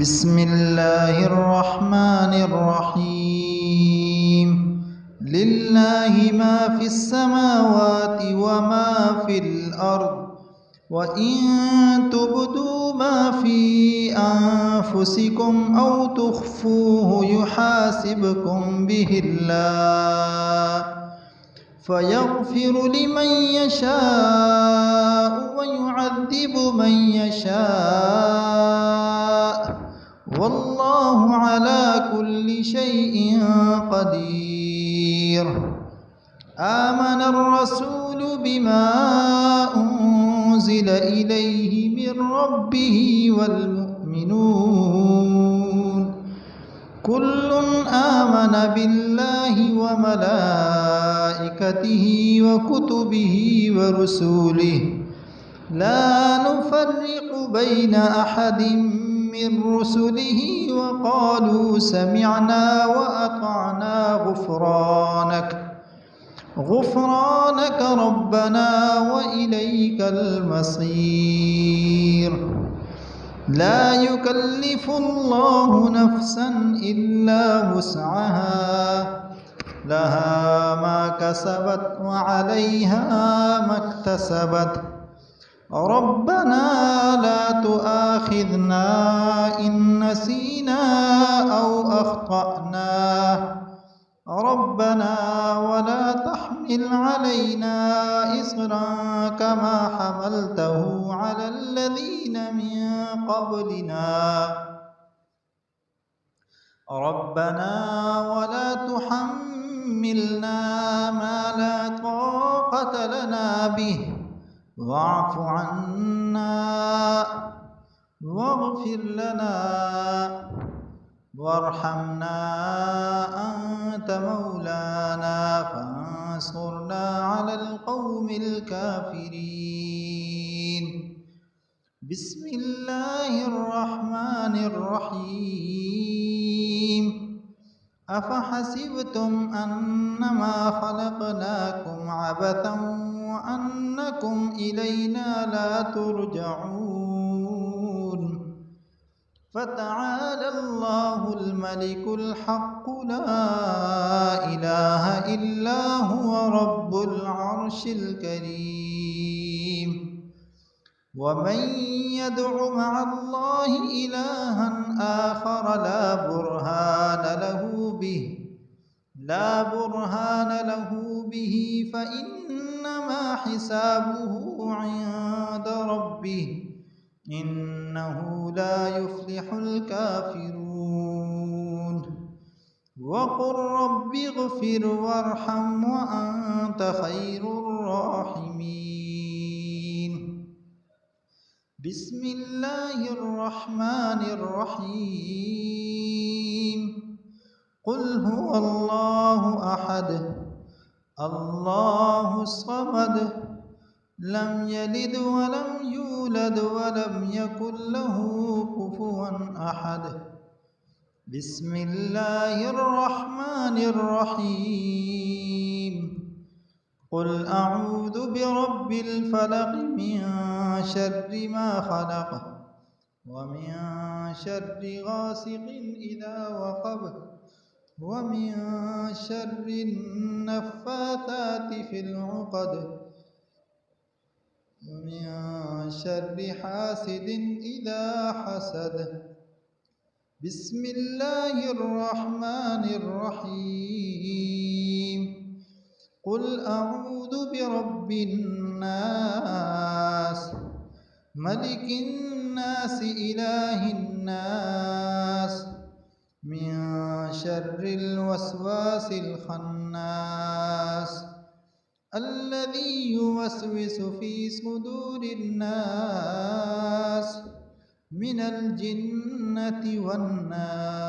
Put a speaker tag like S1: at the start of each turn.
S1: بسم الله الرحمن الرحيم لله ما في السماوات وما في الأرض وإن تبدوا ما في أنفسكم أو تخفوه يحاسبكم به الله فيغفر لمن يشاء ويعذب من يشاء والله على كل شيء قدير. آمن الرسول بما أنزل إليه من ربه والمؤمنون كل آمن بالله وملائكته وكتبه ورسله لا نفرق بين أحد من رسله وقالوا سمعنا وأطعنا غفرانك ربنا وإليك المصير. لا يكلف الله نفسا إلا وسعها لها ما كسبت وعليها ما اكتسبت ربنا لا تؤاخذنا إن نسينا أو أخطأنا ربنا ولا تحمل علينا إصرا كما حملته على الذين من قبلنا ربنا ولا تحملنا ما لا طاقة لنا به واعف عنا واغفر لنا وارحمنا أنت مولانا فانصرنا على القوم الكافرين. بسم الله الرحمن الرحيم أفحسبتم أنما خلقناكم عبثا وأنكم إلينا لا ترجعون فتعالى الله الملك الحق لا إله إلا هو رب العرش الكريم. ومن يدع مع الله إلها آخر لا برهان له به فإنما حسابه عند ربه إنه لا يفلح الكافرون. وقل رب اغفر وارحم وأنت خير الراحمين. بسم الله الرحمن الرحيم قل هو الله أحد الله الصمد لم يلد ولم يولد ولم يكن له كفوا أحد. بسم الله الرحمن الرحيم قل أعوذ برب الفلق من شر ما خلق ومن شر غاسق إذا وقب ومن شر النفاثات في العقد ومن شر حاسد إذا حسد. بسم الله الرحمن الرحيم قل أعوذ برب الناس ملك الناس إله الناس من شر الوسواس الخناس الذي يوسوس في صدور الناس من الجنة والناس.